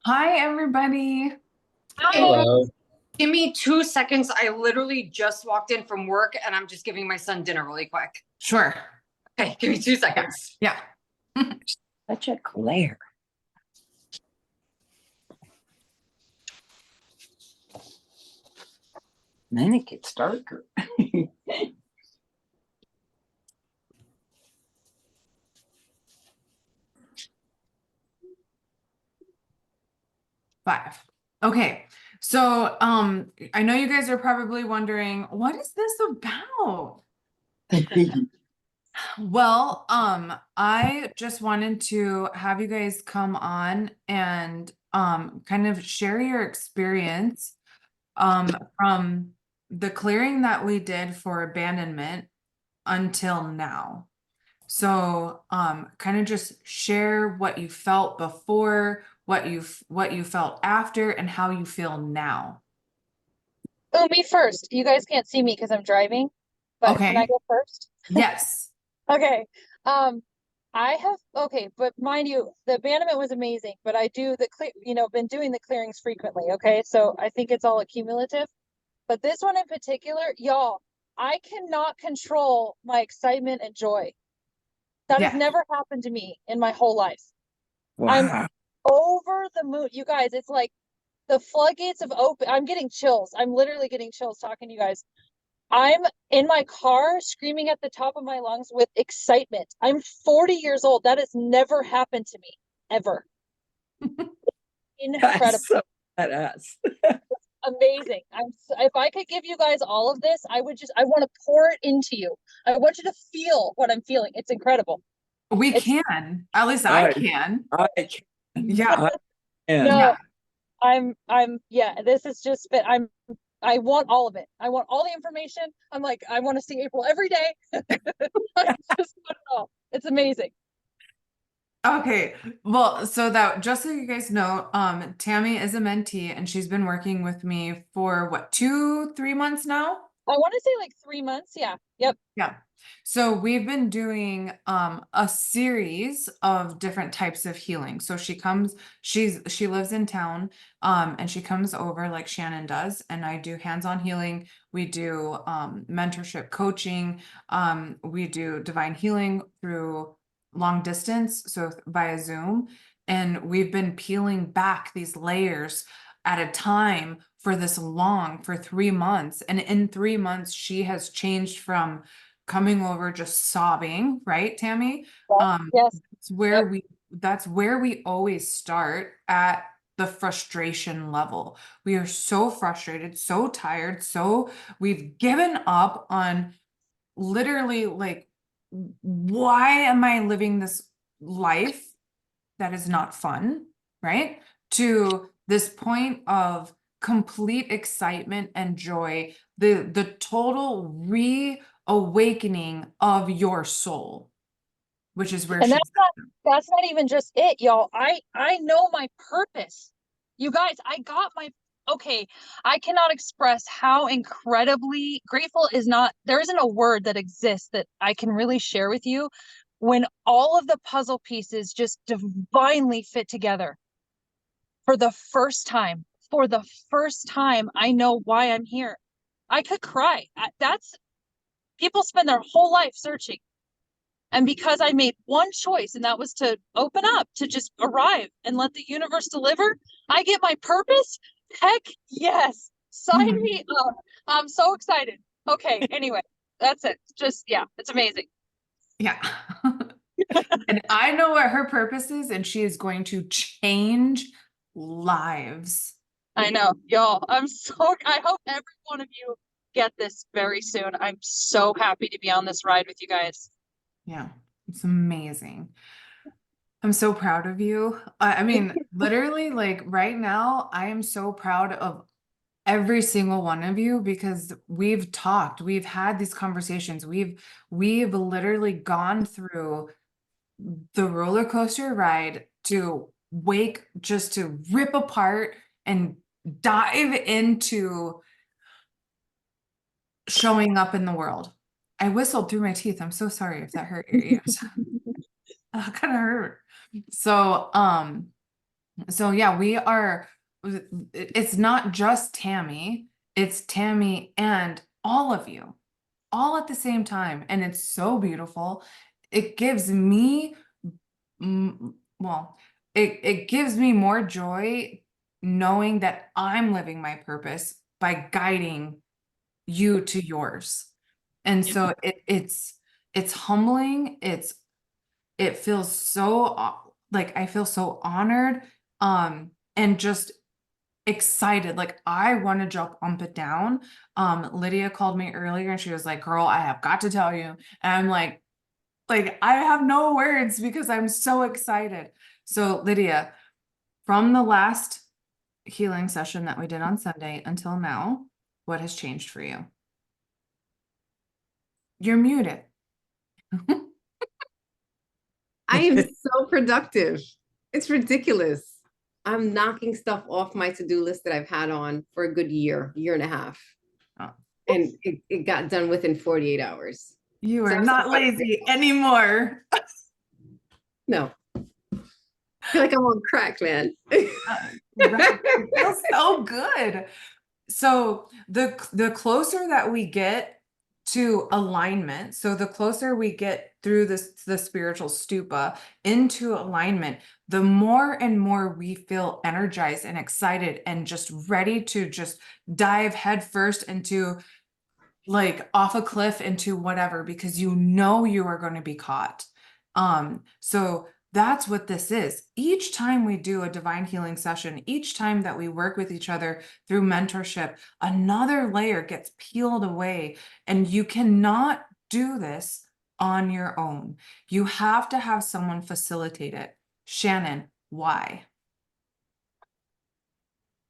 Hi, everybody. Hi, Hello. give me 2 seconds. I literally just walked in from work and I'm just giving my son dinner really quick. Sure. Okay, give me two Yeah. seconds. Yeah. Such a glare. Then it gets darker. 5. Okay. So, I know you guys are probably wondering, what is this about? Well, I just wanted to have you guys come on and kind of share your experience from the clearing that we did for abandonment until now. So, kind of just share what you felt before, what you felt after, and how you feel now. Oh, me first. You guys can't see me because I'm driving, but can I Okay. go first? Yes. Okay. Um, I have okay, but mind you, the abandonment was amazing, but I do the been doing the clearings frequently, okay? So I think it's all accumulative. But this one in particular, y'all, I cannot control my excitement and joy. That has Yeah. never happened to me in my whole life. I'm Wow. over the moon. You guys, it's like the floodgates have opened. I'm getting chills. I'm literally getting chills talking to you guys. I'm in my car screaming at the top of my lungs with excitement. I'm 40 years old. That has never happened to me, ever. Incredible. That's so badass. Amazing. If I could give you guys all of this, I want to pour it into you. I want you to feel what I'm feeling. It's incredible. We It's can. At least I I, can. I can. Yeah. I can. no, Yeah. yeah, this is just I want all of it. I want all the information. I'm like, I want to see April every day. I just want it all. It's amazing. Okay. Well, so that just so you guys know, Tammy is a mentee and she's been working with me for what, 2, 3 months now? I want to say like 3 months. Yeah. Yep. Yeah. So we've been doing a series of different types of healing. So she lives in town and she comes over like Shannon does, and I do hands-on healing. We do mentorship coaching, we do divine healing through long distance, so via Zoom, and we've been peeling back these layers at a time for this long, for 3 months. And in 3 months, she has changed from coming over just sobbing, right, Tammy? Um, Yes. that's where Yep. we that's where we always start at the frustration level. We are so frustrated, so tired, so we've given up on literally like, why am I living this life that is not fun, right? To this point of complete excitement and joy, the total reawakening of your soul, which is where And she's that's not even just it, y'all. I know my purpose. You guys, I got my okay. I cannot express how incredibly grateful is not there isn't a word that exists that I can really share with you when all of the puzzle pieces just divinely fit together for the first time. For the first time, I know why I'm here. I could cry. That's people spend their whole life searching. And because I made one choice, and that was to open up, to just arrive and let the universe deliver, I get my purpose. Heck yes. Sign me up. I'm so excited. Okay. Anyway, that's it. Just, yeah, it's amazing. yeah. And I know what her purpose is, and she is going to change lives. I know, y'all. I hope every one of you get this very soon. I'm so happy to be on this ride with you guys. Yeah, it's amazing. I'm so proud of you. I mean, literally, like right now, I am so proud of every single one of you because we've talked, we've had these conversations, we've literally gone through the roller coaster ride to wake, just to rip apart and dive into showing up in the world. I whistled through my teeth. I'm so sorry if that hurt your ears. That kind of hurt. So, So yeah, it's not just Tammy, it's Tammy and all of you, all at the same time. And it's so beautiful. It gives me, well, it gives me more joy knowing that I'm living my purpose by guiding you to yours. And so it's humbling. It feels so like I feel so honored and just excited. Like I want to jump up and down. Lydia called me earlier and she was like, "Girl, I have got to tell you." And I'm like I have no words because I'm so excited. So Lydia, from the last healing session that we did on Sunday until now, what has changed for you? You're muted. I am so productive. It's ridiculous. I'm knocking stuff off my to-do list that I've had on for a good year and a half. Oh. And it got done within 48 hours. You So are I'm not so- lazy anymore. No. I feel like I'm on crack, man. Right. It feels so good. So the closer that we get to alignment, so the closer we get through the spiritual stupa into alignment, the more and more we feel energized and excited and just ready to just dive headfirst into like off a cliff into whatever because you know you are going to be caught. So that's what this is. Each time we do a divine healing session, each time that we work with each other through mentorship, another layer gets peeled away, and you cannot do this on your own. You have to have someone facilitate it. Shannon, why?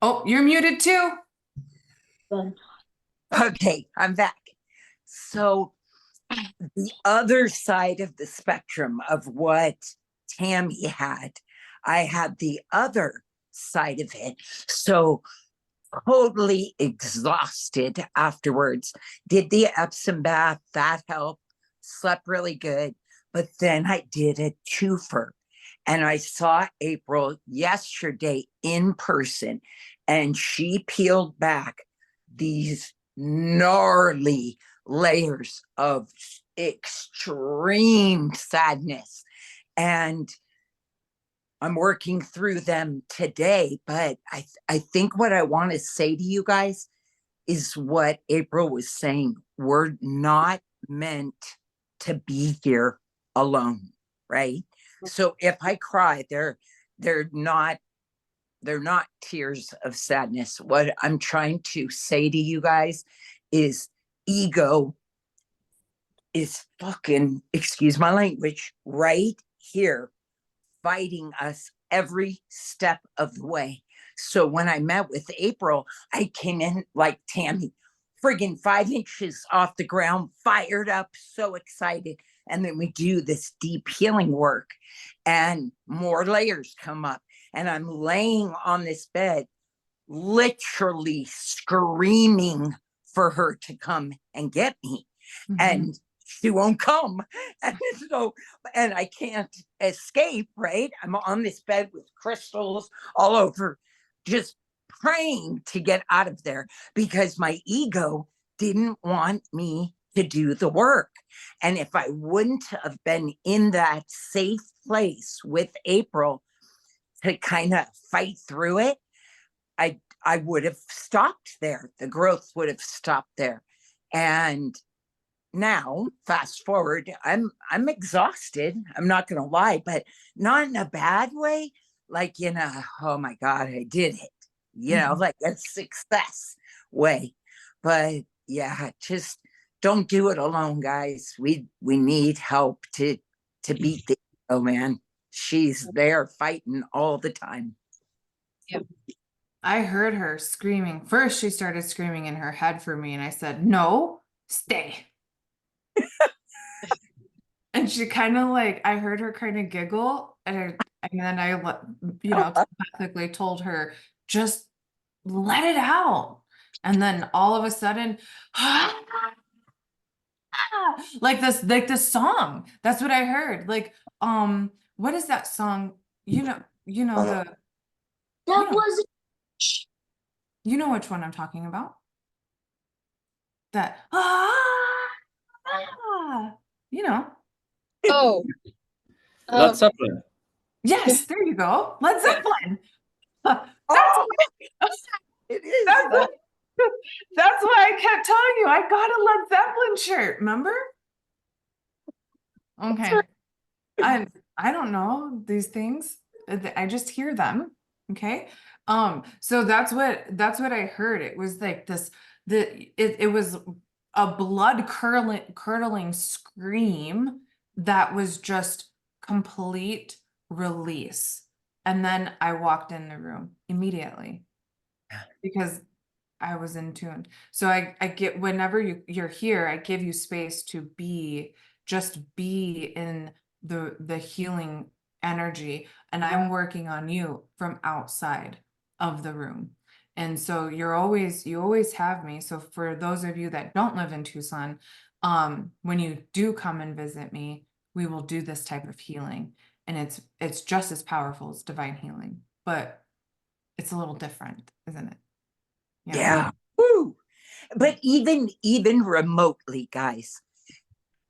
Oh, you're muted too. Okay, I'm back. So the other side of the spectrum of what Tammy had, I had the other side of it. So totally exhausted afterwards. Did the Epsom bath, that helped. Slept really good. But then I did a twofer. And I saw April yesterday in person, and she peeled back these gnarly layers of extreme sadness. And I'm working through them today, but I think what I want to say to you guys is what April was saying. We're not meant to be here alone, right? So if I cry, they're not tears of sadness. What I'm trying to say to you guys is ego is fucking, excuse my language, right here fighting us every step of the way. So when I met with April, I came in like Tammy, friggin' 5 inches off the ground, fired up, so excited. And then we do this deep healing work, and more layers come up. And I'm laying on this bed, literally screaming for her to come and get me. And she won't come. And so, and I can't escape, right? I'm on this bed with crystals all over, just praying to get out of there because my ego didn't want me to do the work. And if I wouldn't have been in that safe place with April to kind of fight through it, I would have stopped there. The growth would have stopped there. And now, fast forward, I'm exhausted. I'm not gonna lie, but not in a bad way, like in a, oh my God, I did it, like a success way. But yeah, just don't do it alone, guys. We need help to beat the ego, man. She's there fighting all the time. Yeah. I heard her screaming. First, she started screaming in her head for me, and I said, "No, stay." And she kind of like, I heard her kind of giggle, and then I, telepathically told her, just let it out. And then all of a sudden, like this song. That's what I heard. Like, what is that song? You know That Yeah. was You know which one I'm talking about. That you know. Oh, Led Zeppelin. Yes, there you go. Led Zeppelin. That's Oh, why, it is. that's why, that's why I kept telling you I got a Led Zeppelin shirt, remember? Okay. I I don't know these things. I just hear them. Okay. So that's what I heard. It was like this it was a blood curdling scream that was just complete release. And then I walked in the room immediately because I was in tune. So I get whenever you're here, I give you space to just be in the healing energy, and I'm working on you from outside of the room. And so you always have me. So for those of you that don't live in Tucson, when you do come and visit me, we will do this type of healing. And it's just as powerful as divine healing, but it's a little different, isn't it? Yeah. Woo. But even remotely, guys,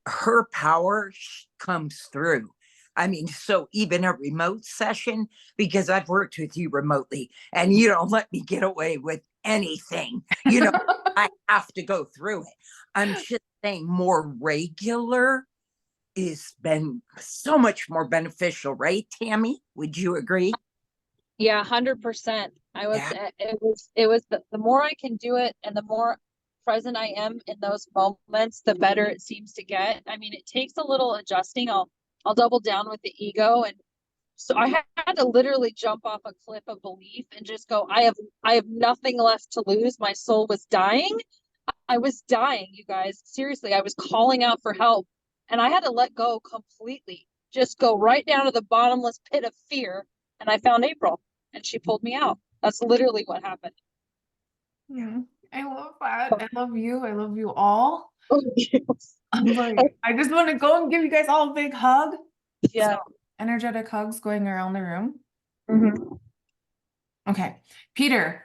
her power comes through. I mean, so even a remote session, because I've worked with you remotely and you don't let me get away with anything. I have to go through it. I'm just saying more regular is been so much more beneficial, right, Tammy? Would you agree? yeah, 100%. Yeah. It was the more I can do it and the more present I am in those moments, the better it seems to get. I mean, it takes a little adjusting. I'll double down with the ego. And so I had to literally jump off a cliff of belief and just go, I have nothing left to lose. My soul was dying. I was dying, you guys. Seriously, I was calling out for help and I had to let go completely. Just go right down to the bottomless pit of fear. And I found April and she pulled me out. That's literally what happened. Yeah. I love that. I love you. I love you all. I'm like, I just want to go and give you guys all a big hug. Yeah. Energetic hugs going around the room. Mhm. Okay. Peter,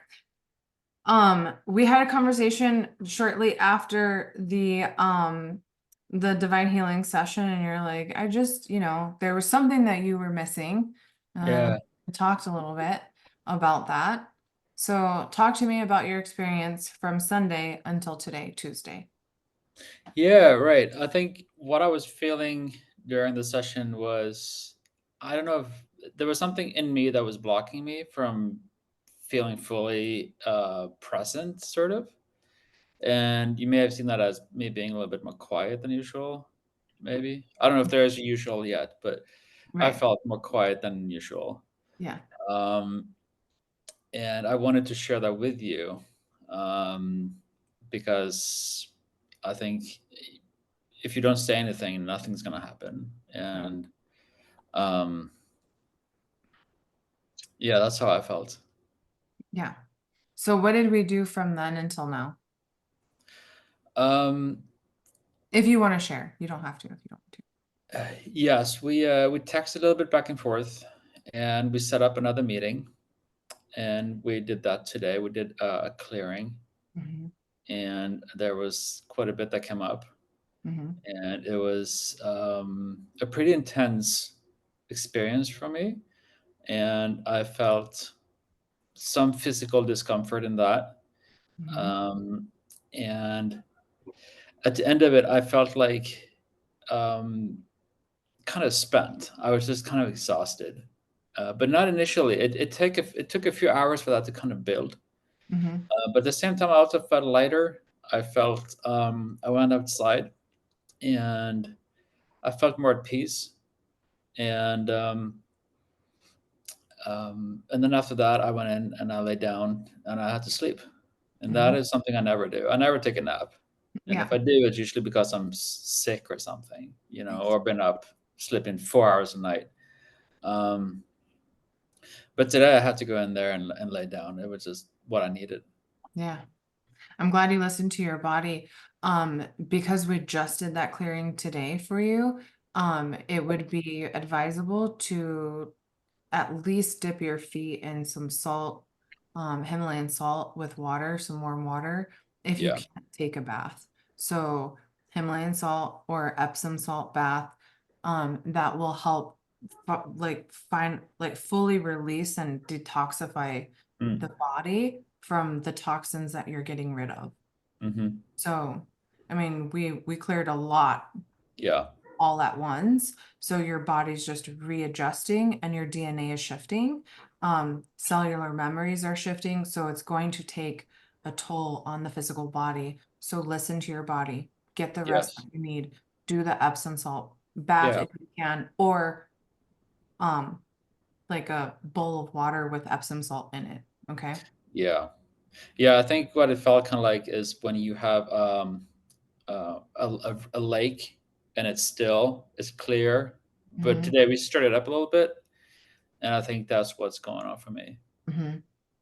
we had a conversation shortly after the divine healing session, and you're like, I just, there was something that you were missing. Yeah. We talked a little bit about that. So talk to me about your experience from Sunday until today, Tuesday. Yeah, right. I think what I was feeling during the session was, I don't know if there was something in me that was blocking me from feeling fully present, sort of. And you may have seen that as me being a little bit more quiet than usual, maybe. I don't know if there is usual yet, but I Right. felt more quiet than usual. Yeah. Um, and I wanted to share that with you, because I think if you don't say anything, nothing's gonna happen. And um, yeah, that's how I felt. Yeah. So what did we do from then until now? Um, If you want to share, you don't have to if you don't want to. yes, we texted a little bit back and forth, and we set up another meeting, and we did that today. We did a clearing, Mhm, and there was quite a bit that came up, mhm, and it was a pretty intense experience for me, and I felt some physical discomfort in that. mhm, Um, and at the end of it, I felt like um, kind of spent. I was just kind of exhausted, but not initially. It took a few hours for that to kind of build. mhm, But at the same time, I also felt lighter. I felt I went outside and I felt more at peace. And and then after that, I went in and I lay down and I had to sleep. And that mhm. is something I never do. I never take a nap. And Yeah. if I do, it's usually because I'm sick or something, or been up sleeping 4 hours a night. Um, but today I had to go in there and lay down. It was just what I needed. Yeah. I'm glad you listened to your body. Because we just did that clearing today for you, it would be advisable to at least dip your feet in some salt, Himalayan salt with water, some warm water, if you Yeah. can't take a bath. So Himalayan salt or Epsom salt bath, that will help fully release and detoxify the Mm. body from the toxins that you're getting rid of. Mm-hmm. So, I mean, we cleared a lot Yeah. all at once. So your body's just readjusting and your DNA is shifting. Cellular memories are shifting. So it's going to take a toll on the physical body. So listen to your body, get the rest Yes. that you need, do the Epsom salt bath Yeah. if you can, or like a bowl of water with Epsom salt in it. Okay. Yeah. Yeah. I think what it felt kind of like is when you have a lake and it's still, it's clear, but Mhm. today we stirred it up a little bit, and I think that's what's going on for me.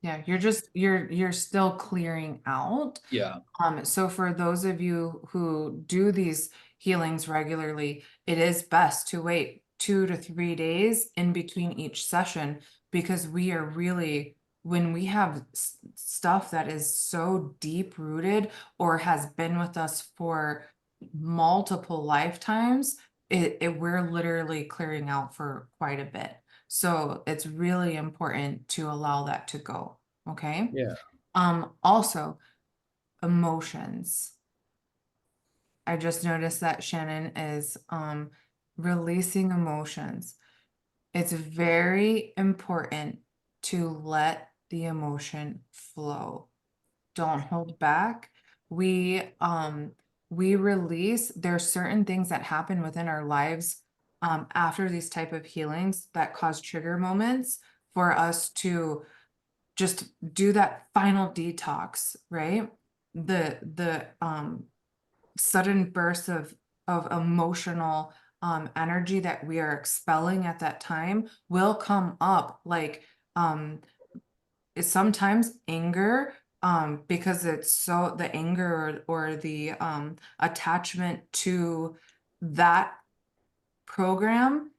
Yeah, you're still clearing out. Yeah. So for those of you who do these healings regularly, it is best to wait 2 to 3 days in between each session, because we are really, when we have stuff that is so deep rooted or has been with us for multiple lifetimes, we're literally clearing out for quite a bit. So it's really important to allow that to go. Okay. Yeah. Also, emotions. I just noticed that Shannon is releasing emotions. It's very important to let the emotion flow. Don't hold back. We release, there's certain things that happen within our lives after these type of healings that cause trigger moments for us to just do that final detox, right? The sudden bursts of emotional energy that we are expelling at that time will come up, like it's sometimes anger, because it's so the anger or the attachment to that program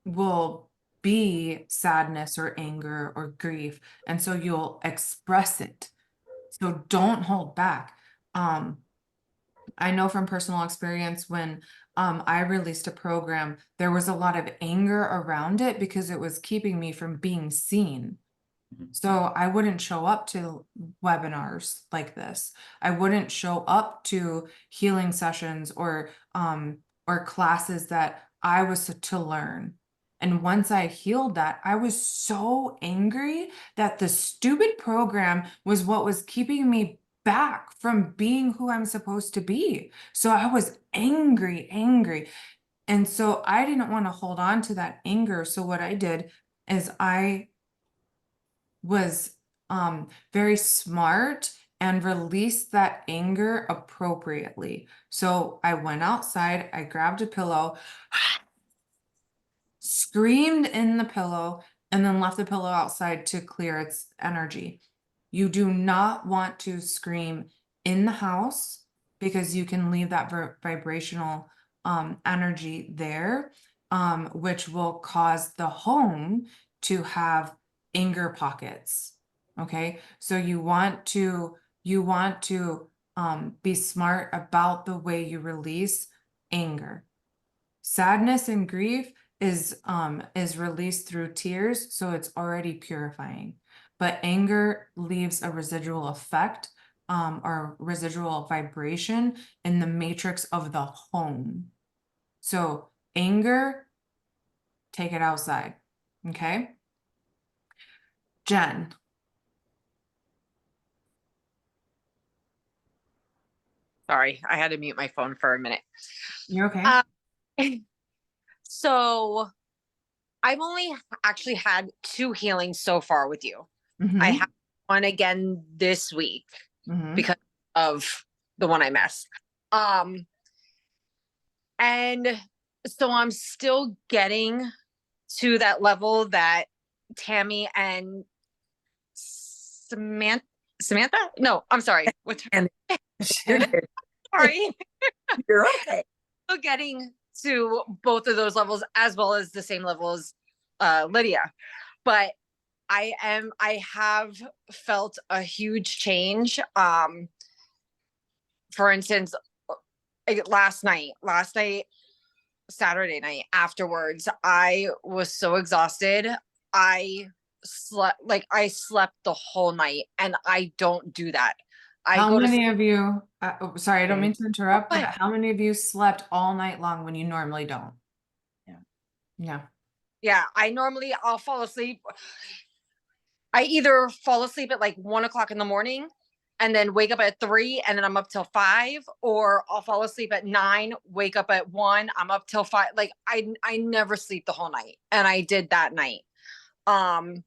will be sadness or anger or grief, and so you'll express it. So don't hold back. I know from personal experience, when I released a program, there was a lot of anger around it because it was keeping me from being seen. Mhm. So I wouldn't show up to webinars like this. I wouldn't show up to healing sessions or classes that I was to learn. And once I healed that, I was so angry that the stupid program was what was keeping me back from being who I'm supposed to be. So I was angry, angry. And so I didn't want to hold on to that anger. So what I did is I was very smart and released that anger appropriately. So I went outside, I grabbed a pillow, screamed in the pillow, and then left the pillow outside to clear its energy. You do not want to scream in the house because you can leave that vibrational energy there, which will cause the home to have anger pockets. Okay, so you want to be smart about the way you release anger. Sadness and grief is released through tears, so it's already purifying. But anger leaves a residual effect or residual vibration in the matrix of the home. So anger, take it outside. Okay. Jen, Sorry, I had to mute my phone for a minute. you're okay. Uh, So I've only actually had 2 healings so far with you. I Mhm, have one again this week mhm. because of the one I missed. And so I'm still getting to that level that Tammy and Samantha? No, I'm sorry. What's her And you're good. sorry. You're okay. Still getting to both of those levels as well as the same levels Lydia, but I have felt a huge change. For instance, last night, Saturday night afterwards, I was so exhausted. I I slept the whole night, and I don't do that. I How go to many of you, oh, sorry, I don't mean to interrupt, but sleep. how many of you slept all night long when you normally don't? Yeah. Yeah. Yeah, I'll fall asleep. I either fall asleep at like 1 o'clock in the morning and then wake up at 3 and then I'm up till 5, or I'll fall asleep at 9, wake up at 1, I'm up till 5. Like I never sleep the whole night. And I did that night. Um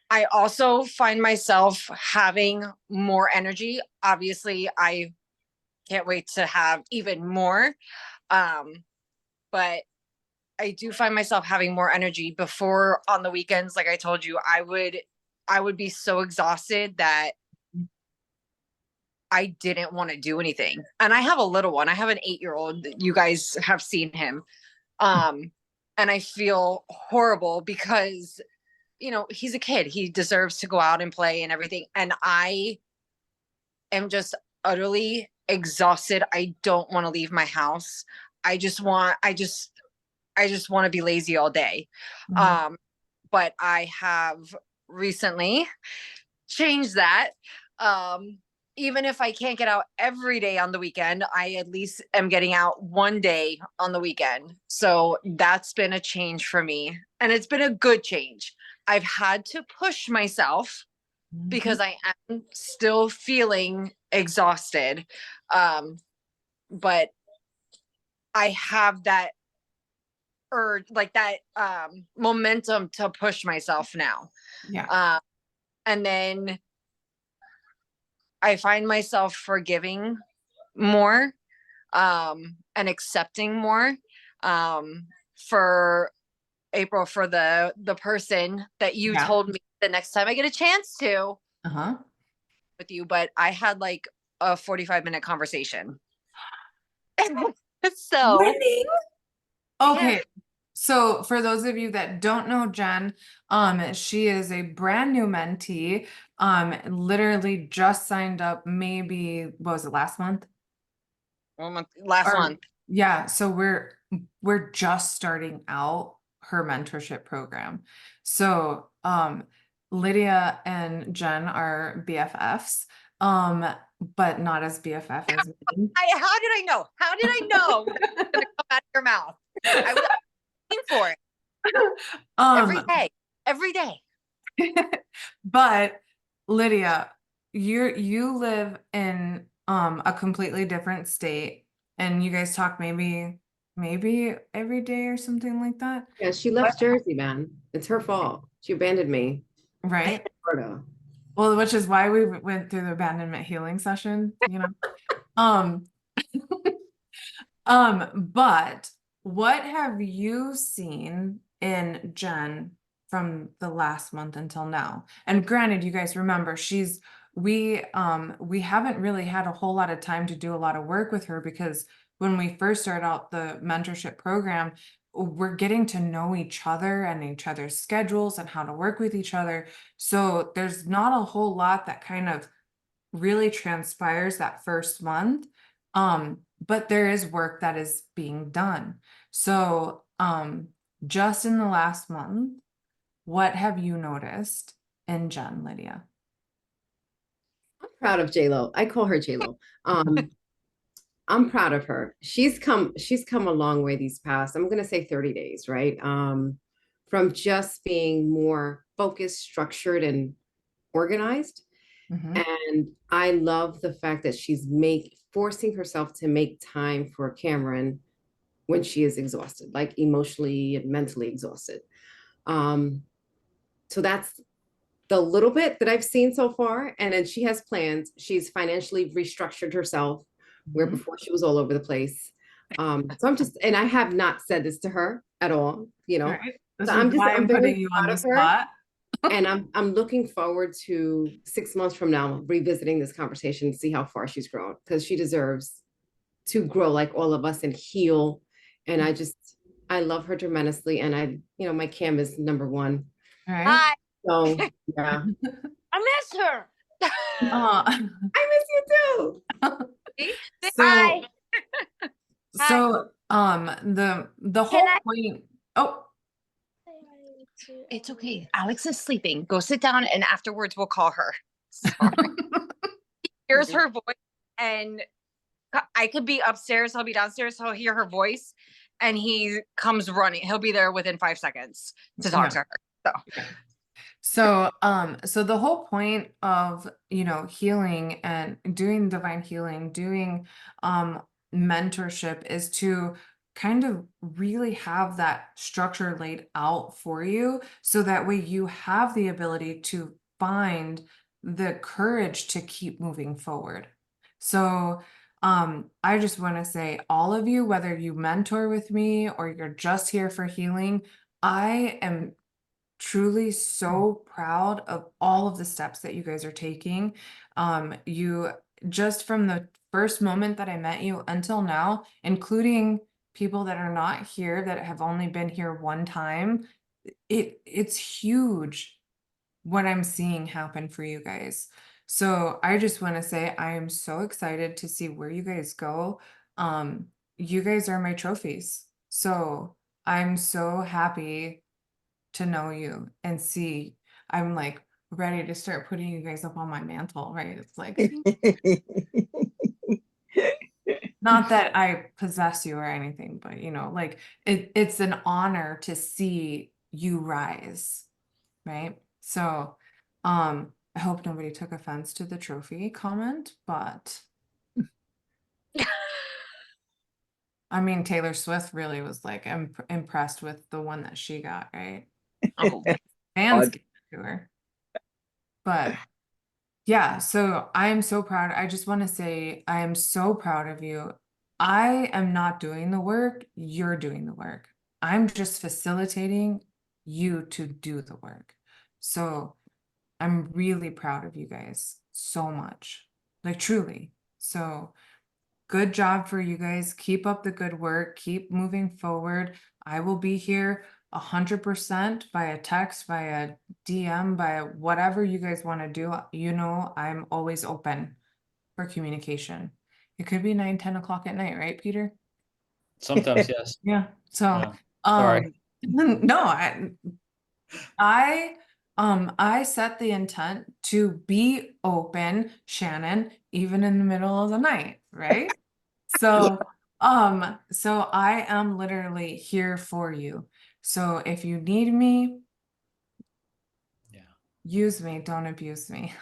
I also find myself having more energy. Obviously, I can't wait to have even more. But I do find myself having more energy. Before, on the weekends, like I told you, I would be so exhausted that I didn't want to do anything. And I have a little one. I have an 8-year-old. You guys have seen him. And I feel horrible because, he's a kid. He deserves to go out and play and everything. And I am just utterly exhausted. I don't want to leave my house. I just want to be lazy all day. Mhm. But I have recently changed that. Even if I can't get out every day on the weekend, I at least am getting out one day on the weekend. So that's been a change for me. And it's been a good change. I've had to push myself because I am still feeling exhausted. But I have that urge, like that momentum to push myself now. Yeah. And then I find myself forgiving more, and accepting more, for April, for the person that you Yeah. told me the next time I get a chance to Uh-huh. with you, but I had like a 45-minute conversation. So Winning. yeah. Okay. So for those of you that don't know Jen, she is a brand new mentee, literally just signed up maybe, what was it, last month? Last Or month. yeah, so we're just starting out her mentorship program. So Lydia and Jen are BFFs, but not as BFF as me. How did I know? How did I know that was gonna come out of your mouth? I was looking for it every Um, day. Every day. but Lydia, you live in a completely different state, and you guys talk maybe every day or something like that. Yeah, she What? left Jersey, man. It's her fault. She abandoned me. Right? Florida. Well, which is why we went through the abandonment healing session, you know. Um, but what have you seen in Jen from the last month until now? And granted, you guys remember we haven't really had a whole lot of time to do a lot of work with her because when we first started out the mentorship program, we're getting to know each other and each other's schedules and how to work with each other. So there's not a whole lot that kind of really transpires that first month. But there is work that is being done. So, just in the last month, what have you noticed in Jen, Lydia? I'm proud of J-Lo. I call her J-Lo. I'm proud of her. She's come a long way these past, I'm gonna say 30 days, right? From just being more focused, structured, and organized. Mhm. And I love the fact that she's forcing herself to make time for Cameron when she is exhausted, like emotionally and mentally exhausted. Um, so that's the little bit that I've seen so far. And then she has plans. She's financially restructured herself, where Mhm. before she was all over the place. So and I have not said this to her at all, All right. This So is why I'm I'm very putting you on proud the of her. spot. And I'm looking forward to 6 months from now revisiting this conversation and see how far she's grown, because she deserves to grow like all of us and heal. And I love her tremendously, and my Cam is number one. Right? Hi, So yeah, I miss her. Uh, I miss you too. See? so Hi. Hi. the Can whole I? point. Oh, It's okay. Alex is sleeping. Go sit down, and afterwards we'll call her. Sorry. Here's her voice, and I could be upstairs. He'll be downstairs. He'll hear her voice, and he comes running. He'll be there within 5 seconds to talk to her. So So the whole point of, healing and doing divine healing, doing mentorship is to kind of really have that structure laid out for you so that way you have the ability to find the courage to keep moving forward. So I just want to say all of you, whether you mentor with me or you're just here for healing, I am truly so proud of all of the steps that you guys are taking. You just from the first moment that I met you until now, including people that are not here that have only been here one time, it's huge what I'm seeing happen for you guys. So I just want to say I am so excited to see where you guys go. You guys are my trophies. So I'm so happy to know you and see. I'm like ready to start putting you guys up on my mantle, right? It's like not that I possess you or anything, but like it's an honor to see you rise, right? So I hope nobody took offense to the trophy comment, but I mean Taylor Swift really was like impressed with the one that she got, right? oh, Fans gave it to her. But yeah, so I am so proud. I just want to say I am so proud of you. I am not doing the work, you're doing the work. I'm just facilitating you to do the work. So I'm really proud of you guys so much. Like truly. So good job for you guys. Keep up the good work. Keep moving forward. I will be here 100% via text, via DM, via whatever you guys want to do. I'm always open for communication. It could be 9, 10 o'clock at night, right, Peter? Sometimes, yes. Yeah. So, Yeah. Sorry. no, I I set the intent to be open, Shannon, even in the middle of the night, right? So I am literally here for you. So if you need me, Yeah. use me, don't abuse me.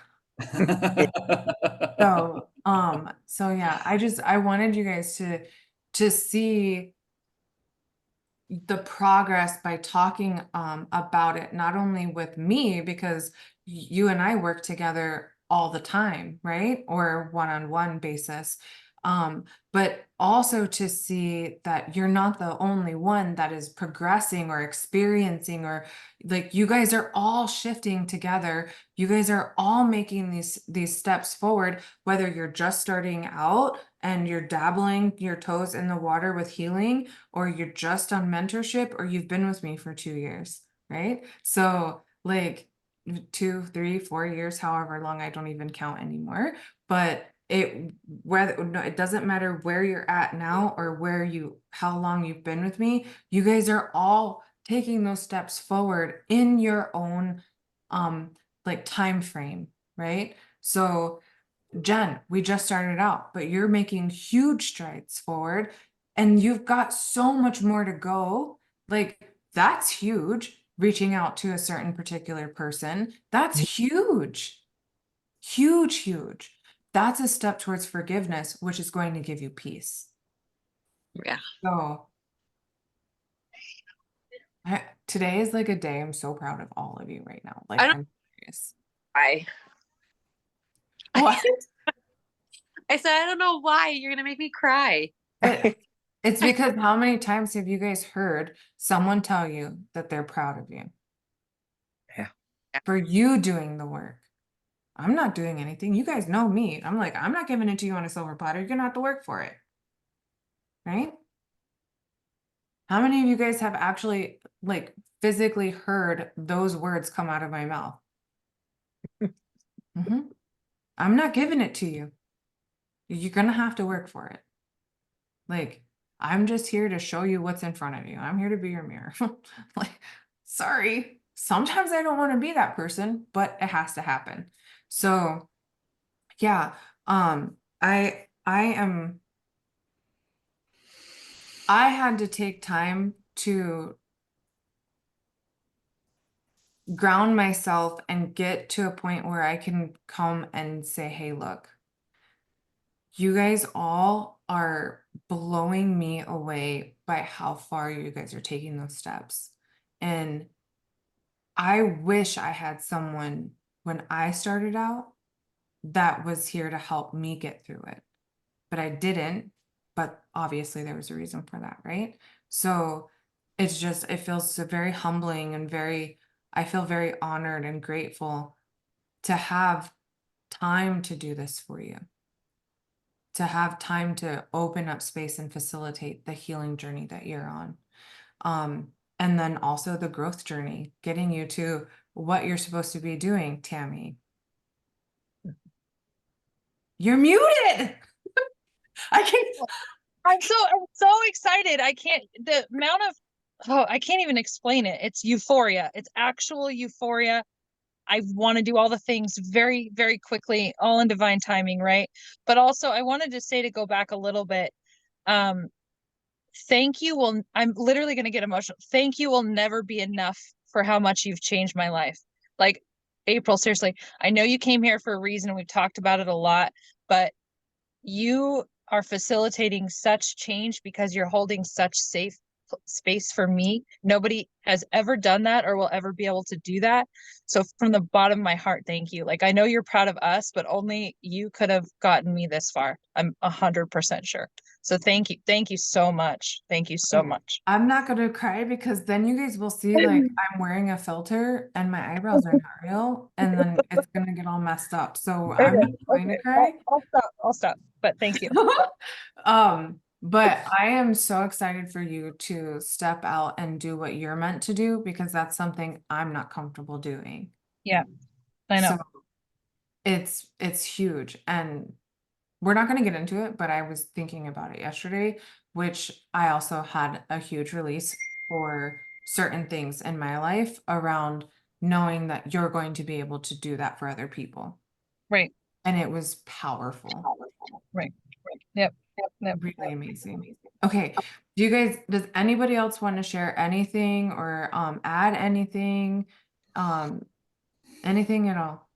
Yeah. So yeah, I wanted you guys to see the progress by talking about it, not only with me, because you and I work together all the time, right? Or one-on-one basis. But also to see that you're not the only one that is progressing or experiencing, or like you guys are all shifting together. You guys are all making these steps forward, whether you're just starting out and you're dabbling your toes in the water with healing, or you're just on mentorship, or you've been with me for 2 years, right? So like 2, 3, 4 years, however long, I don't even count anymore. But it doesn't matter where you're at now or how long you've been with me. You guys are all taking those steps forward in your own like time frame, right? So Jen, we just started out, but you're making huge strides forward and you've got so much more to go. Like, that's huge. Reaching out to a certain particular person, that's huge. Huge, huge. That's a step towards forgiveness, which is going to give you peace. yeah. So, today is like a day I'm so proud of all of you right now. Like, I don't. I'm serious. I. What? I said I don't know why you're gonna make me cry. But it's because how many times have you guys heard someone tell you that they're proud of you Yeah. for you doing the work? I'm not doing anything. You guys know me. I'm like, I'm not giving it to you on a silver platter. You're gonna have to work for it. Right? How many of you guys have actually like physically heard those words come out of my mouth? Mhm. I'm not giving it to you. You're gonna have to work for it. Like, I'm just here to show you what's in front of you. I'm here to be your mirror. Like, sorry. Sometimes I don't want to be that person, but it has to happen. So, yeah, I had to take time to ground myself and get to a point where I can come and say, hey, look, you guys all are blowing me away by how far you guys are taking those steps. And I wish I had someone when I started out that was here to help me get through it. But I didn't. But obviously, there was a reason for that, right? So it's just, it feels so very humbling and I feel very honored and grateful to have time to do this for you, to have time to open up space and facilitate the healing journey that you're on. And then also the growth journey, getting you to what you're supposed to be doing, Tammy. You're muted. I can I'm so excited. I can't the amount of I can't even explain it. It's euphoria. It's actual euphoria. I want to do all the things very, very quickly, all in divine timing, right? But also I wanted to say, to go back a little bit, um, thank you will I'm literally going to get emotional. Thank you will never be enough for how much you've changed my life. Like, April, seriously, I know you came here for a reason. We've talked about it a lot, but you are facilitating such change because you're holding such safe space for me. Nobody has ever done that or will ever be able to do that. So from the bottom of my heart, thank you. Like, I know you're proud of us, but only you could have gotten me this far. I'm 100% sure. So thank you. Thank you so much. Thank you so much. I'm not gonna cry because then you guys will see like I'm wearing a filter and my eyebrows are not real, and then it's gonna get all messed up. So Okay, I'm not going to okay. cry. I'll stop. I'll stop. But thank you. But I am so excited for you to step out and do what you're meant to do because that's something I'm not comfortable doing. Yeah, I know. So it's huge. And we're not going to get into it, but I was thinking about it yesterday, which I also had a huge release for certain things in my life around knowing that you're going to be able to do that for other people. Right. And it was powerful. Right. Yep. Yep. Really amazing. Okay. Does anybody else want to share anything or add anything? Um anything at all?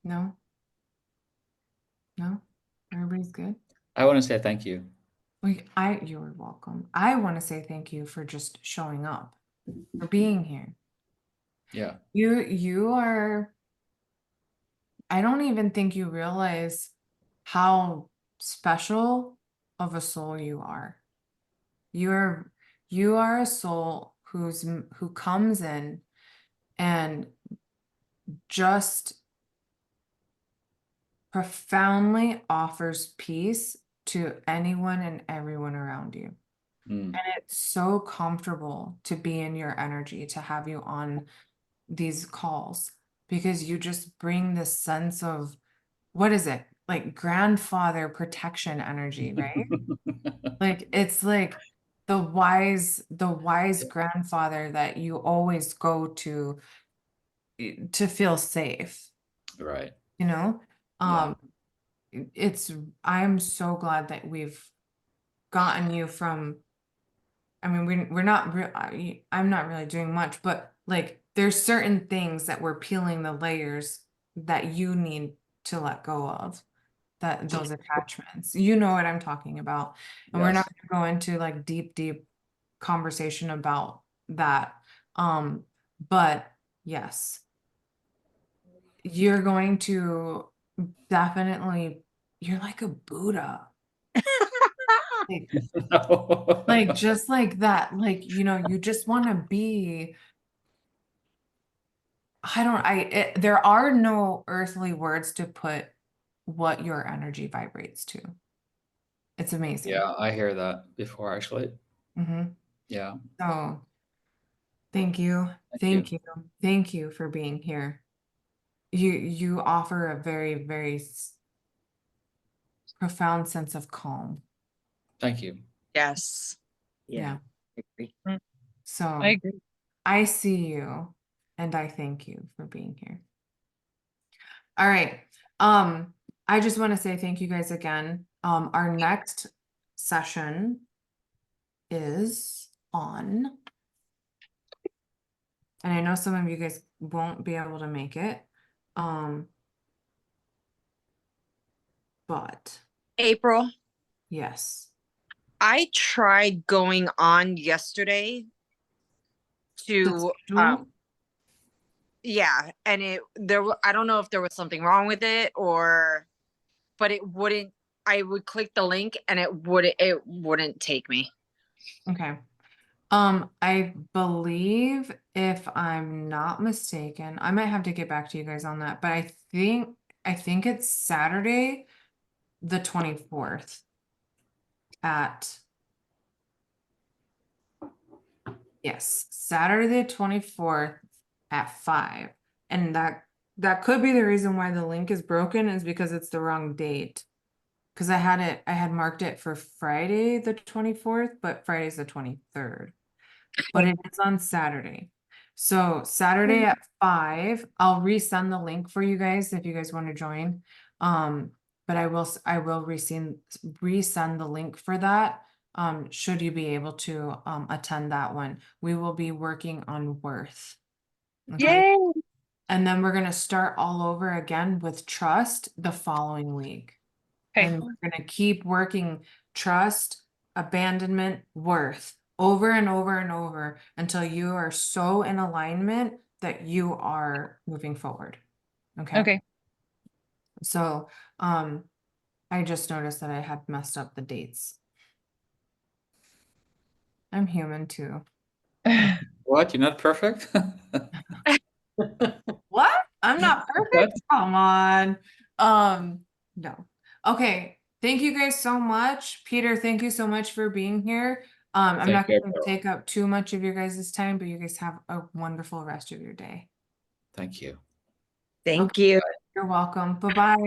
No? No? Everybody's good? I want to say thank you. You're welcome. I want to say thank you for just showing up, for being here. Yeah. You are, I don't even think you realize how special of a soul you are. You're you are a soul who comes in and just profoundly offers peace to anyone and everyone around you. Mm. And it's so comfortable to be in your energy, to have you on these calls, because you just bring this sense of, what is it? Like grandfather protection energy, right? Like it's like the wise grandfather that you always go to feel safe, Right. you know? Yeah. Um it's I'm so glad that we've gotten you from, I mean, we're not I'm not really doing much, but like there's certain things that we're peeling the layers that you need to let go of, that those attachments. You know what I'm talking about. And we're not Yes. going to go into like deep conversation about that. But yes, you're going to definitely, you're like a Buddha. Like, like just like that, like, you just want to be, there are no earthly words to put what your energy vibrates to. It's amazing. Yeah, I hear that before actually. Mhm. Yeah. So thank you. Thank Thank you. Thank you for being here. You offer a very, very profound sense of calm. Thank you. Yes. Yeah. I agree. So I agree. I see you and I thank you for being here. All right. I just want to say thank you guys again. Our next session is on, and I know some of you guys won't be able to make it. But April, yes. I tried going on yesterday The to schedule? yeah, and I don't know if there was something wrong with it or but it wouldn't I would click the link and it wouldn't take me. Okay. I believe if I'm not mistaken, I might have to get back to you guys on that, but I think it's Saturday, the 24th at yes, Saturday the 24th at 5. And that could be the reason why the link is broken is because it's the wrong date. Because I had marked it for Friday the 24th, but Friday's the 23rd. But it is on Saturday. So Saturday at 5, I'll resend the link for you guys if you guys want to join. But I will resend the link for that. Should you be able to attend that one. We will be working on worth. Okay. Yay! And then we're gonna start all over again with trust the following week. Okay. And we're gonna keep working trust, abandonment, worth over and over and over until you are so in alignment that you are moving forward. Okay. Okay. So I just noticed that I had messed up the dates. I'm human too. What? You're not perfect? What? I'm not What? perfect? Come on. No. Okay. Thank you guys so much. Peter, thank you so much for being here. I'm Thank not you, going to April. take up too much of your guys' time, but you guys have a wonderful rest of your day. Thank you. Thank you. You're welcome. Bye-bye.